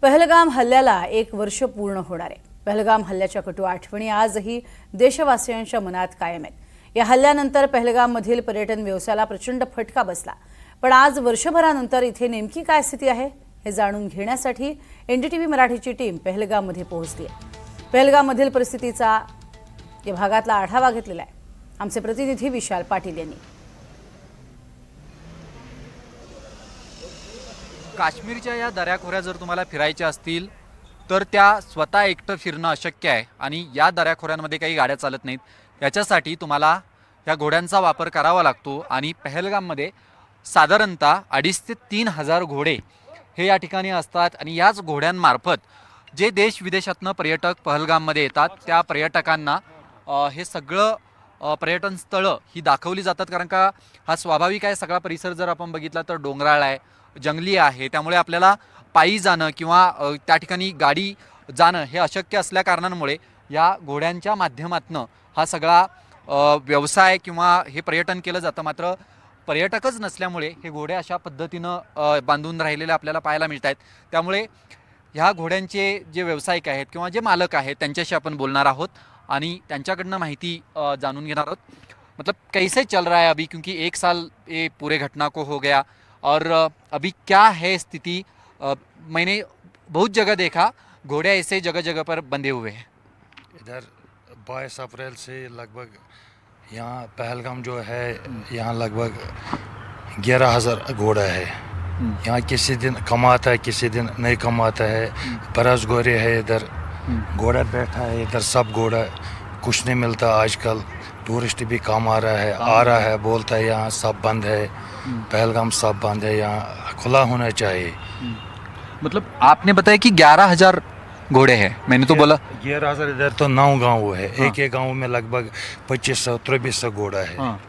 पहलगाम हल्ल्याला 1 वर्ष पूर्ण होणार आहे। पहलगाम हल्ल्याच्या कटू आठवणी आजही देशवासियांच्या मनात कायम आहेत। या हल्ल्यानंतर पहलगाममधील पर्यटन व्यवसायाला प्रचंड फटका बसला। पण आज वर्षभरानंतर इथे नेमकी काय स्थिती आहे हे जाणून घेण्यासाठी एनडीटीव्ही मराठीची टीम पहलगाममध्ये पोहोचली आहे। पहलगाममधील परिस्थितीचा या भागातला आढावा घेतलेला आहे आमचे प्रतिनिधी विशाल पाटील यांनी। काश्मीरच्या या दऱ्याखोऱ्या जर तुम्हाला फिरायच्या असतील तर त्या स्वतः एकटं फिरणं अशक्य आहे आणि या दऱ्याखोऱ्यांमध्ये काही गाड्या चालत नाहीत। याच्यासाठी तुम्हाला या घोड्यांचा वापर करावा लागतो आणि पहलगाममध्ये साधारणतः 2,500 ते 3,000 घोडे हे या ठिकाणी असतात आणि याच घोड्यांमार्फत जे देश विदेशातनं पर्यटक पहलगाममध्ये येतात त्या पर्यटकांना हे सगळं पर्यटन स्थळं ही दाखवली जातात। कारण का हा स्वाभाविक आहे, सगळा परिसर जर आपण बघितला तर डोंगराळ आहे, जंगली आहे, त्यामुळे आपल्याला पायी जाणं किंवा त्या ठिकाणी गाडी जाणं हे अशक्य असल्या कारणांमुळे या घोड्यांच्या माध्यमातून हा सगळा व्यवसाय किंवा हे पर्यटन केलं जातं। मात्र पर्यटकच नसल्यामुळे हे घोडे अशा पद्धतीनं बांधून राहिलेले आपल्याला पाहायला मिळत आहेत। त्यामुळे ह्या घोड्यांचे जे व्यावसायिक आहेत किंवा जे मालक आहेत त्यांच्याशी आपण बोलणार आहोत आणि त्यांच्याकडनं माहिती जाणून घेणार आहोत। मतलब कैसे चल रहा है अभी, क्योंकि 1 साल ये पूरे घटना को हो गया और अभी क्या है स्थिति। मैंने बहुत जगह देखा घोड़े ऐसे जगह जगह पर बंधे हुए हैं। इधर 22 अप्रैल से लगभग यहाँ पहलगाम जो है यहाँ लगभग 11,000 घोड़ा है। यहाँ किसी दिन कमाता है किसी दिन नहीं कमाता है। बरस गोरे है इधर, घोड़ा बैठा है इधर, सब घोड़ा कुछ नहीं मिलता। आजकल टूरिस्ट भी कम आ रहा है बोलता है यहाँ सब बंद है, पहलगाम सब बंद है, यहाँ खुला होना चाहिए। मतलब आपने बताया कि 11,000 घोड़े हैं, मैंने तो बोला 11,000 इधर तो 9 गांव है। एक एक गांव में लगभग 2500-2300 घोड़ा है। हाँ,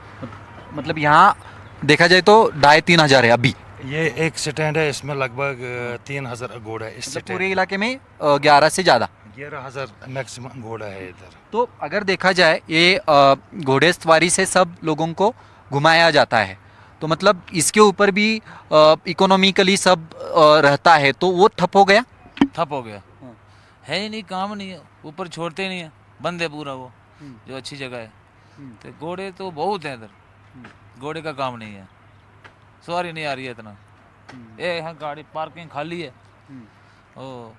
मतलब यहाँ देखा जाए तो 2,500-3,000 है अभी। ये एक स्टैंड है, इसमें लगभग 3,000 घोड़ा है। इस मतलब पूरे इलाके में 11 से ज़्यादा 11,000 मैक्सिमम घोड़ा है इधर। तो अगर देखा जाए ये घोड़ेसवारी से सब लोगों को घुमाया जाता है, तो मतलब इसके ऊपर भी इकोनॉमिकली सब रहता है, तो वो ठप हो गया। ठप हो गया है ही नहीं, काम नहीं है, ऊपर छोड़ते नहीं है, बंद है पूरा वो जो अच्छी जगह है। तो घोड़े तो बहुत हैं इधर, घोड़े का काम नहीं है, सवारी नहीं आ रही है इतना। ये यहाँ गाड़ी पार्किंग खाली है। ओ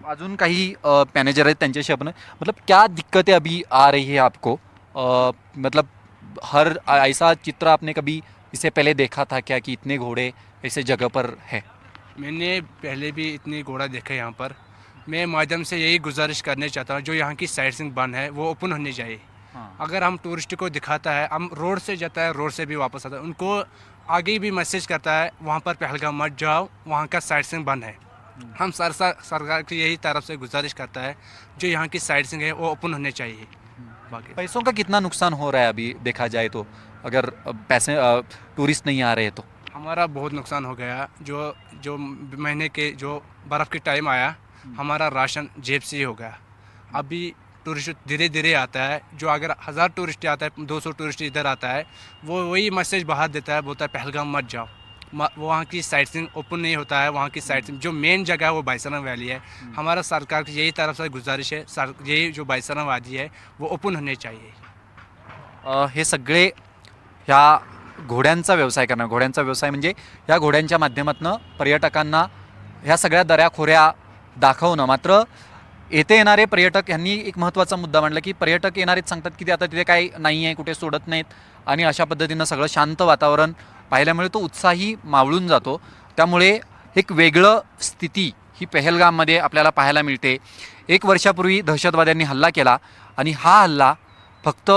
अजून काही मैनेजर आहेत त्यांच्याशी आपण मतलब क्या दिक्कतें अभी आ रही है आपको, मतलब हर ऐसा चित्र आपने कभी इससे पहले देखा था क्या कि इतने घोड़े ऐसे जगह पर है? मैंने पहले भी इतनी घोड़ा देखा है यहाँ पर। मैं माध्यम से यही गुजारिश करना चाहता हूँ, जो यहाँ की साइट सीइंग बंद है वो ओपन होनी चाहिए। अगर हम टूरिस्ट को दिखाता है, हम रोड से जाता है, रोड से भी वापस आता है, उनको आगे भी मैसेज करता है वहाँ पर पहलगाम मत जाओ, वहाँ का साइट सीइंग बंद है। हम सरकार की यही तरफ से गुजारिश करता है जो यहाँ की साइट सीइंग है वो ओपन होने चाहिए। बाकी पैसों का कितना नुकसान हो रहा है अभी देखा जाए तो, अगर पैसे टूरिस्ट नहीं आ रहे तो? हमारा बहुत नुकसान हो गया। जो महीने के जो बर्फ़ के टाइम आया, हमारा राशन जेब से ही हो गया। अभी टूरिस्ट धीरे धीरे आता है, जो अगर 1,000 टूरिस्ट आता है, 200 टूरिस्ट इधर आता है, वो वही मैसेज बाहर देता है, बोलता है पहलगाम मत जाओ, वहाँ की साइट सीइंग ओपन नहीं होता है। वहाँ की साइट सीइंग जो मेन जगह है वो बाईसरम वैली है। हमारा सरकार की यही तरफ से गुजारिश है, यही जो बाईसरम वादी है वो ओपन होने चाहिए। हे सगळे ह्या घोड्यांचा व्यवसाय करणं, घोड्यांचा व्यवसाय म्हणजे या घोड्यांच्या माध्यमातून पर्यटकांना ह्या सगळ्या दऱ्याखोऱ्या दाखवणं। मात्र येथे येणारे पर्यटक यांनी एक महत्त्वाचा मुद्दा मांडला की पर्यटक येणारेच सांगतात की ते आता तिथे काही नाही आहे, कुठे सोडत नाहीत आणि अशा पद्धतीनं सगळं शांत वातावरण पाहिल्यामुळे तो उत्साही मावळून जातो। त्यामुळे एक वेगळं स्थिती ही पहलगाममध्ये आपल्याला पाहायला मिळते। 1 वर्षापूर्वी दहशतवाद्यांनी हल्ला केला आणि हा हल्ला फक्त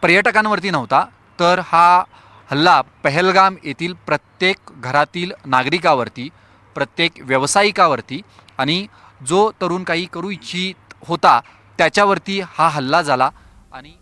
पर्यटकांवरती नव्हता, तर हा हल्ला पहलगाम येथील प्रत्येक घरातील नागरिकावरती, प्रत्येक व्यावसायिकावरती आणि जो तरुण काही करू इच्छित होता त्याच्यावरती हा हल्ला झाला आणि